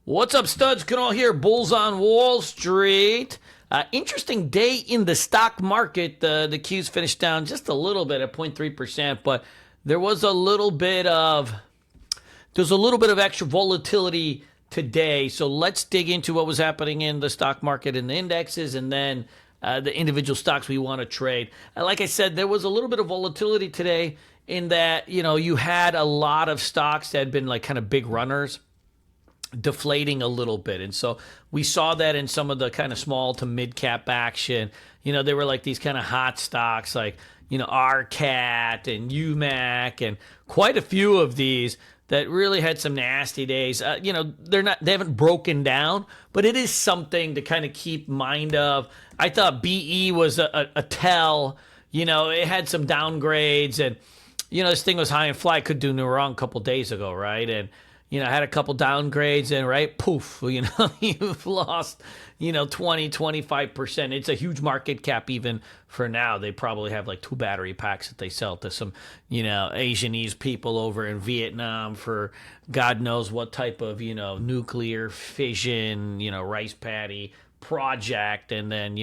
What's up, studs? Kunal here, Bulls on Wall Street. Interesting day in the stock market. The Qs finished down just a little bit at 0.3%, but there was a little bit of extra volatility today. So let's dig into what was happening in the stock market and the indexes, and then the individual stocks we want to trade. Like I said, there was a little bit of volatility today in that you had a lot of stocks that had been like kind of big runners deflating a little bit. And so we saw that in some of the kind of small to mid cap action. They were like these kind of hot stocks like, RCAT and UMAC and quite a few of these that really had some nasty days. They haven't broken down, but it is something to kind of keep mind of. I thought BE was a tell. It had some downgrades, and this thing was high and fly, could do no wrong a couple days ago, right? And had a couple downgrades, and right, poof, you've lost, 20-25%. It's a huge market cap even for now. They probably have like 2 battery packs that they sell to some, Asianese people over in Vietnam for God knows what type of, nuclear fission, rice paddy project. And then,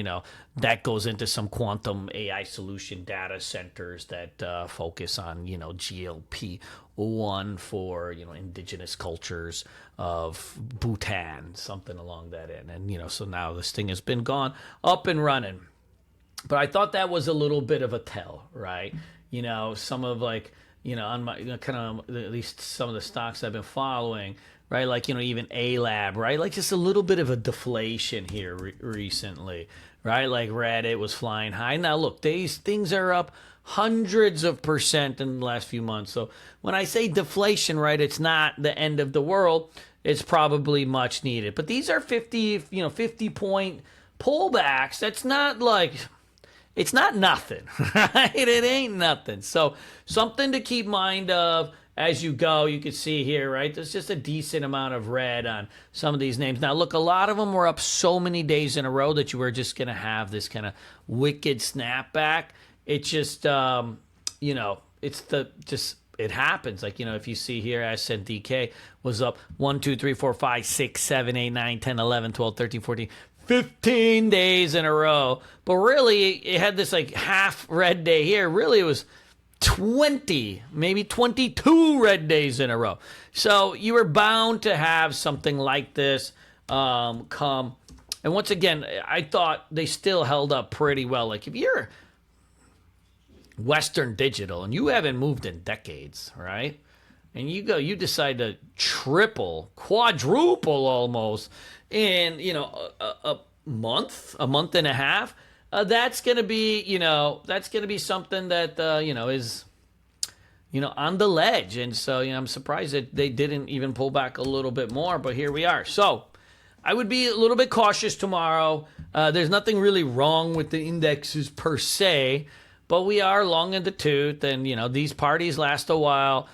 that goes into some quantum AI solution data centers that focus on, GLP-1 for, indigenous cultures of Bhutan, something along that end. And, so now this thing has been gone up and running. But I thought that was a little bit of a tell, right? Some of like, on my kind of at least some of the stocks I've been following, right? Like, even ALAB, right? Like just a little bit of a deflation here recently, right? Like Reddit was flying high. Now, look, these things are up hundreds of % in the last few months. So when I say deflation, right, it's not the end of the world. It's probably much needed. But these are 50 point pullbacks. That's not like, it's not nothing, right? It ain't nothing. So something to keep mind of as you go. You can see here, right? There's just a decent amount of red on some of these names. Now, look, a lot of them were up so many days in a row that you were just going to have this kind of wicked snapback. It just, it happens. Like, if you see here, SNDK was up 1, 2, 3, 4, 5, 6, 7, 8, 9, 10, 11, 12, 13, 14, 15 days in a row. But really, it had this like half red day here. Really, it was 20, maybe 22 red days in a row. So you were bound to have something like this come. And once again, I thought they still held up pretty well. Like if you're Western Digital and you haven't moved in decades, right? And you decide to triple, quadruple almost in, a month and a half. That's going to be, something that, is, on the ledge. And so, I'm surprised that they didn't even pull back a little bit more, but here we are. So I would be a little bit cautious tomorrow. There's nothing really wrong with the indexes per se, but we are long in the tooth, and, these parties last a while.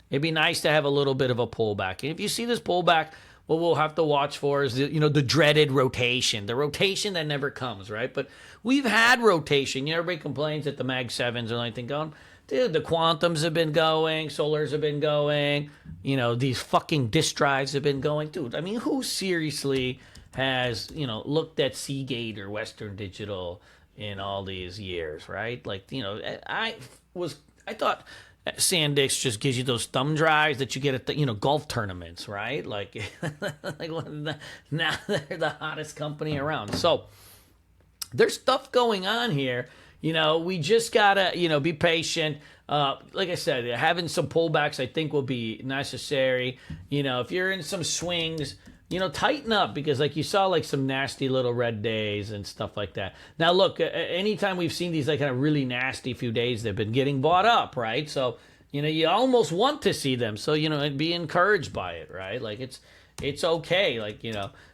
It'd be nice to have a little bit of a pullback. And if you see this pullback, what we'll have to watch for is the dreaded rotation, the rotation that never comes, right? But we've had rotation. Everybody complains that the Mag 7s are like going, dude, the quantums have been going, solars have been going, these fucking disk drives have been going. Dude, I mean, who seriously has, looked at Seagate or Western Digital in all these years, right? Like, I thought SanDisk just gives you those thumb drives that you get at the golf tournaments, right? Like, now they're the hottest company around. So there's stuff going on here. We just gotta be patient. Like I said, having some pullbacks I think will be necessary. If you're in some swings, tighten up, because like you saw like some nasty little red days and stuff like that. Now look, anytime we've seen these like kind of really nasty few days, they've been getting bought up, right? So, you almost want to see them. So, be encouraged by it, right? Like it's okay. Like,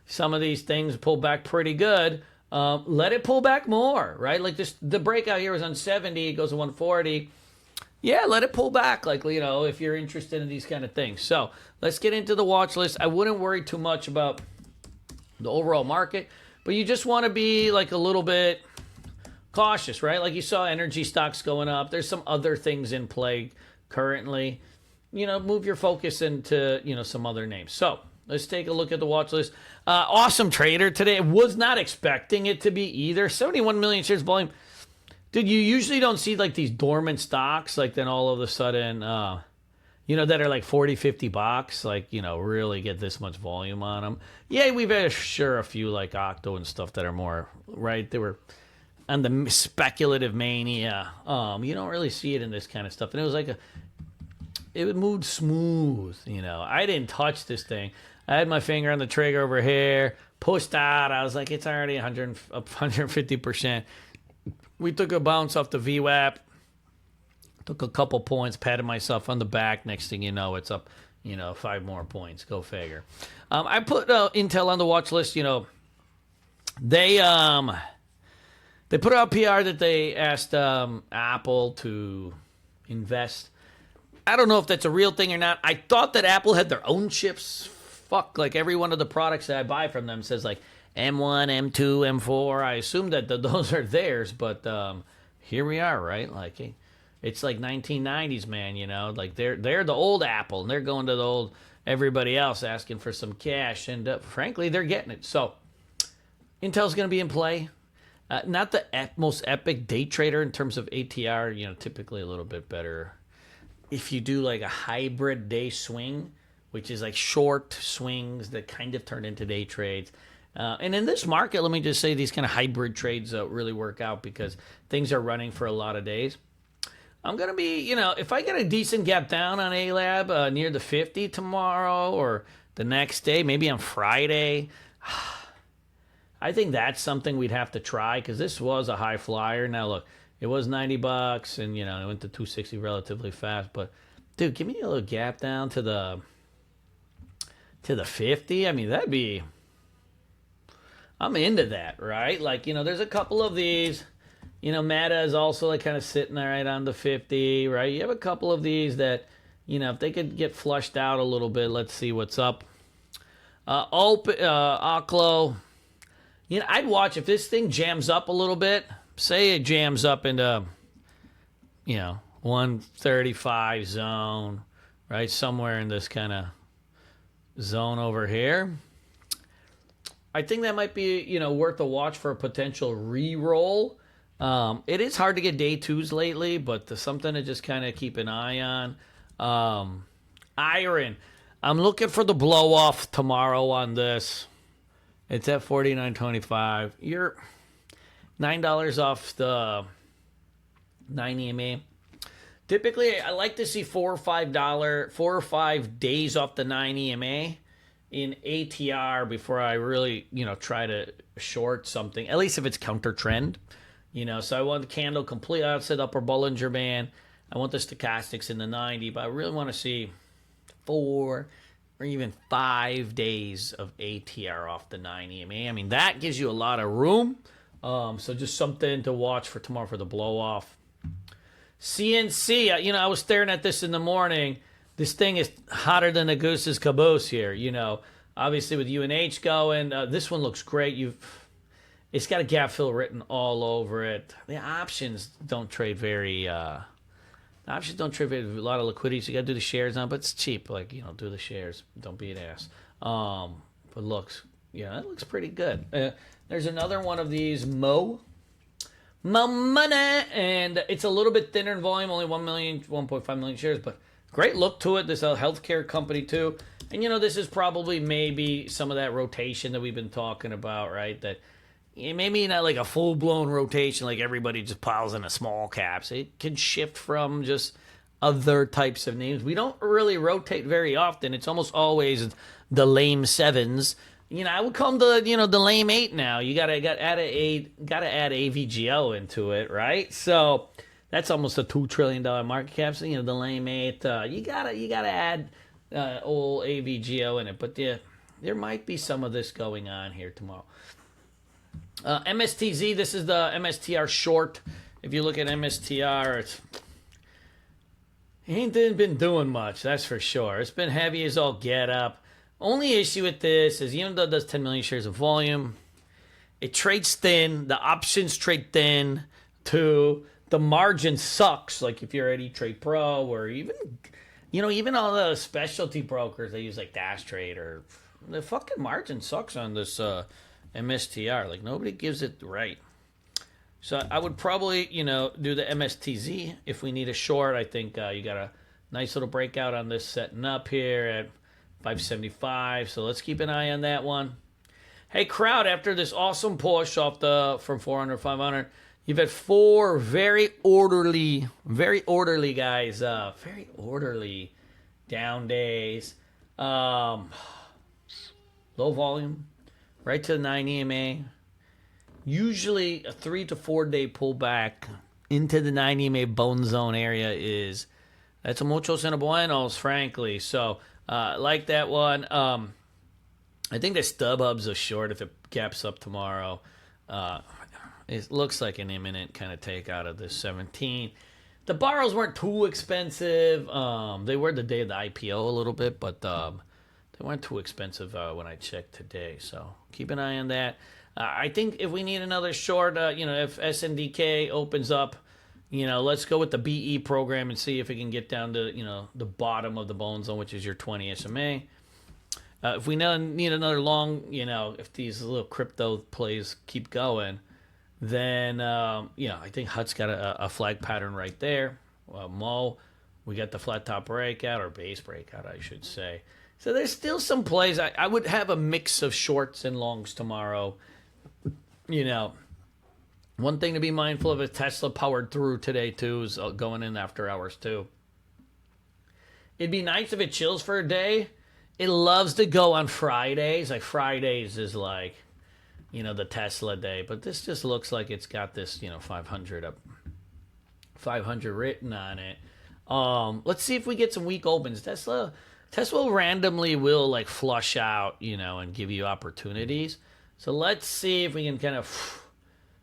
some of these things pull back pretty good. Let it pull back more, right? Like the breakout here was on 70, it goes to 140. Yeah, let it pull back, like, if you're interested in these kind of things. So let's get into the watch list. I wouldn't worry too much about the overall market, but you just want to be like a little bit cautious, right? Like you saw energy stocks going up. There's some other things in play currently. move your focus into, some other names. So let's take a look at the watch list. Awesome trader today. Was not expecting it to be either. 71 million shares volume. Dude, you usually don't see like these dormant stocks, like then all of a sudden, that are like 40, 50 bucks, like, really get this much volume on them. Yeah, we've had a few like Octo and stuff that are more, right? They were on the speculative mania. You don't really see it in this kind of stuff. And it was like it moved smooth, I didn't touch this thing. I had my finger on the trigger over here, pushed out. I was like, it's already 150%. We took a bounce off the VWAP, took a couple points, patted myself on the back. Next thing you know, it's up, 5 more points. Go figure. I put Intel on the watch list. They put out PR that they asked Apple to invest. I don't know if that's a real thing or not. I thought that Apple had their own chips. Fuck, like every one of the products that I buy from them says like M1, M2, M4. I assume that those are theirs, but here we are, right? Like it's like 1990s, man. Like they're the old Apple, and they're going to the old everybody else asking for some cash, and frankly, they're getting it. So Intel's going to be in play. Not the most epic day trader in terms of ATR. Typically a little bit better if you do like a hybrid day swing, which is like short swings that kind of turn into day trades. And in this market, let me just say these kind of hybrid trades really work out because things are running for a lot of days. I'm going to be, if I get a decent gap down on ALAB near the 50 tomorrow or the next day, maybe on Friday, I think that's something we'd have to try because this was a high flyer. Now, look, it was 90 bucks and, it went to 260 relatively fast. But, dude, give me a little gap down to the 50. I mean, that'd be... I'm into that, right? Like, there's a couple of these. Meta is also like kind of sitting there right on the 50, right? You have a couple of these that, if they could get flushed out a little bit, let's see what's up. Oklo. I'd watch if this thing jams up a little bit. Say it jams up into, 135 zone, right? Somewhere in this kind of zone over here. I think that might be, worth a watch for a potential re-roll. It is hard to get day twos lately, but something to just kind of keep an eye on. IREN. I'm looking for the blow off tomorrow on this. It's at $49.25. You're $9 off the 9 EMA. Typically, I like to see $4 or 5 days off the 9 EMA in ATR before I really, try to short something, at least if it's counter trend. So I want the candle complete outside upper Bollinger Band. I want the stochastics in the 90, but I really want to see 4 or even 5 days of ATR off the 9 EMA. I mean, that gives you a lot of room. So just something to watch for tomorrow for the blow off. CNC, I was staring at this in the morning. This thing is hotter than a goose's caboose here. Obviously with UNH going, this one looks great. It's got a gap fill written all over it. The options don't trade very. A lot of liquidity. So you got to do the shares on, but it's cheap. Like do the shares. Don't be an ass. But looks, it looks pretty good. There's another one of these Mo money, and it's a little bit thinner in volume, only 1.5 million shares, but great look to it. This is a healthcare company too, and this is probably maybe some of that rotation that we've been talking about, right? That maybe not like a full-blown rotation, like everybody just piles in a small caps. It can shift from just other types of names. We don't really rotate very often. It's almost always the lame sevens. I would call them the lame 8 now. You gotta add AVGO into it, right? So that's almost a $2 trillion market cap. So the lame 8. You gotta add old AVGO in it. But there might be some of this going on here tomorrow. MSTZ. This is the MSTR short. If you look at MSTR, it ain't been doing much. That's for sure. It's been heavy as all get up. Only issue with this is even though it does 10 million shares of volume, it trades thin. The options trade thin too. The margin sucks. Like if you're at E-Trade Pro or even You know, even all the specialty brokers, they use like Dash Trade or the fucking margin sucks on this MSTR. Like nobody gives it right. So I would probably, you know, do the MSTZ if we need a short. I think you got a nice little breakout on this setting up here at 575. So let's keep an eye on that one. Hey, crowd, after this awesome push off from 400, 500, you've had four very orderly guys, very orderly down days. Low volume, right to the 9 EMA. Usually a 3 to 4 day pullback into the 9 EMA bone zone area that's a muchos and a buenos, frankly. So like that one. I think the StubHub's a short if it gaps up tomorrow. It looks like an imminent kind of take out of this 17. The borrows weren't too expensive. They were the day of the IPO a little bit, but they weren't too expensive when I checked today. So keep an eye on that. I think if we need another short, if SNDK opens up, let's go with the BE program and see if it can get down to, the bottom of the bone zone, which is your 20 SMA. If we need another long, if these little crypto plays keep going, then, I think Hut's got a flag pattern right there. Mo, we got the flat top breakout or base breakout, I should say. So there's still some plays. I would have a mix of shorts and longs tomorrow. One thing to be mindful of is Tesla powered through today, too, is going in after hours, too. It'd be nice if it chills for a day. It loves to go on Fridays. Like Fridays is like, the Tesla day. But this just looks like it's got this, 500 written on it. Let's see if we get some weak opens. Tesla randomly will like flush out, and give you opportunities. So let's see if we can kind of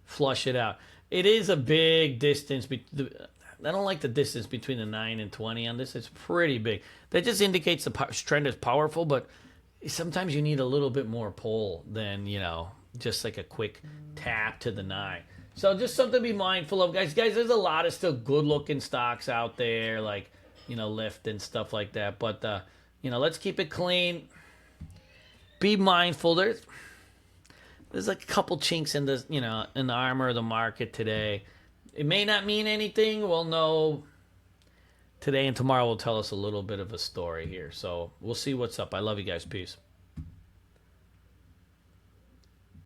flush it out. It is a big distance. I don't like the distance between the 9 and 20 on this. It's pretty big. That just indicates the trend is powerful, but sometimes you need a little bit more pull than, just like a quick tap to the 9. So just something to be mindful of, guys. Guys, there's a lot of still good-looking stocks out there, like, Lyft and stuff like that. But, let's keep it clean. Be mindful. There's like a couple chinks in the, in the armor of the market today. It may not mean anything. We'll know today, and tomorrow will tell us a little bit of a story here. So we'll see what's up. I love you guys. Peace.